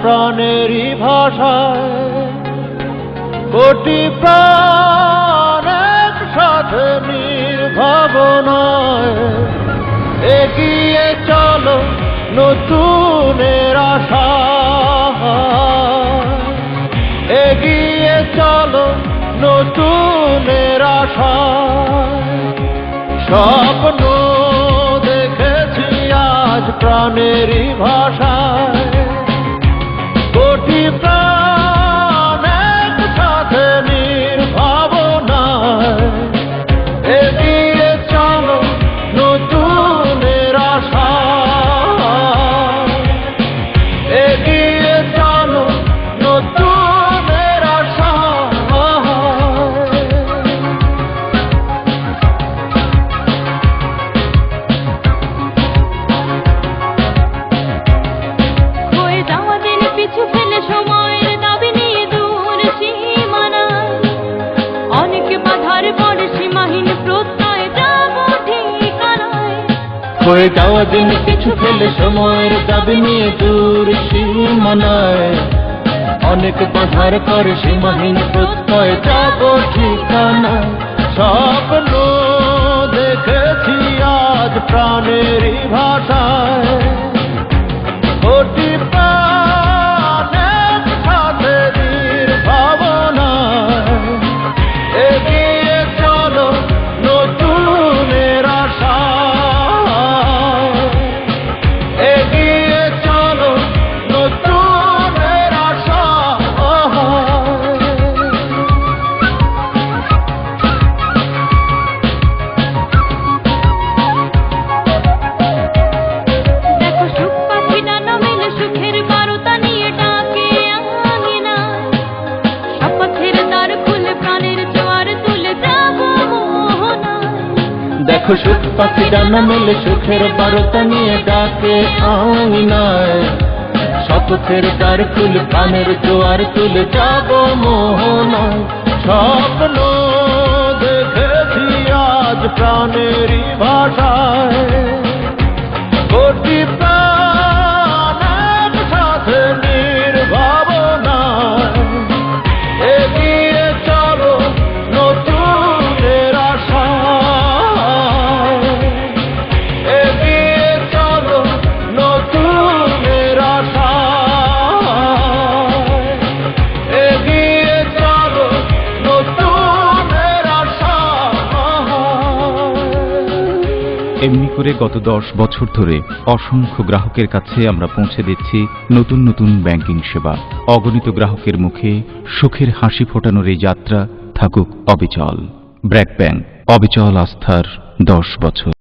প্রাণেরই ভাষায় কোটি প্রাণ একসাথে নির্ভাবনায় এগিয়ে চলো নতুনের আশা, এগিয়ে চলো নতুনের আশা। স্বপ্ন দেখেছি আজ প্রাণেরই ভাষায় কোটি প্রাণ একসাথে নির্ভাবনায় এগিয়ে চলো নতুনের আশা, এগিয়ে চলো নতুনের আশা। হয়ে যাওয়া দিন পিছু ফেলে সময়ের দাবি নিয়ে দূর সীমানায় অনেক বাধার পরে সীমাহীন প্রত্যয় যাব ঠিকানায়। হয়ে যাওয়া দিন কিছু ফেলে সময়ের দাবি নিয়ে দূর সীমানায় অনেক বাধার পরে সীমাহীন প্রত্যয় যাব ঠিকানায়। স্বপ্ন দেখেছি আজ প্রাণেরই ভাষায় কোটি প্রাণ একসাথে নির্ভাবনায় এগিয়ে চলো নতুনের আশা, এগিয়ে চলো নতুনের আশা। দেখো সুখ পাখি ডানা মেলে সুখের বারতা নিয়ে ডাকে আঙিনায় শপথের দ্বার খুলে প্রাণের জোয়ার তুলে যাব মোহনায়। দেখো সুখ পাখি ডানা মেলে সুখের বারতা নিয়ে ডাকে আঙিনায় শপথের দ্বার খুলে প্রাণের জোয়ার তুলে যাব মোহনায়। স্বপ্ন দেখেছি আজ প্রাণেরই ভাষায় কোটি প্রাণ একসাথে নির্ভাবনায় এগিয়ে চলো নতুনের আশা, এগিয়ে চলো নতুনের আশা, এগিয়ে চলো নতুনের আশা। এমনি করে গত 10 বছর ধরে অসংখ্য গ্রাহকের কাছে আমরা পৌঁছে দিচ্ছি নতুন নতুন ব্যাংকিং সেবা। অগণিত গ্রাহকের মুখে সুখের হাসি ফোটানোর এই যাত্রা থাকুক অবিচল। ব্র্যাক ব্যাংক, অবিচল আস্থার 10 বছর।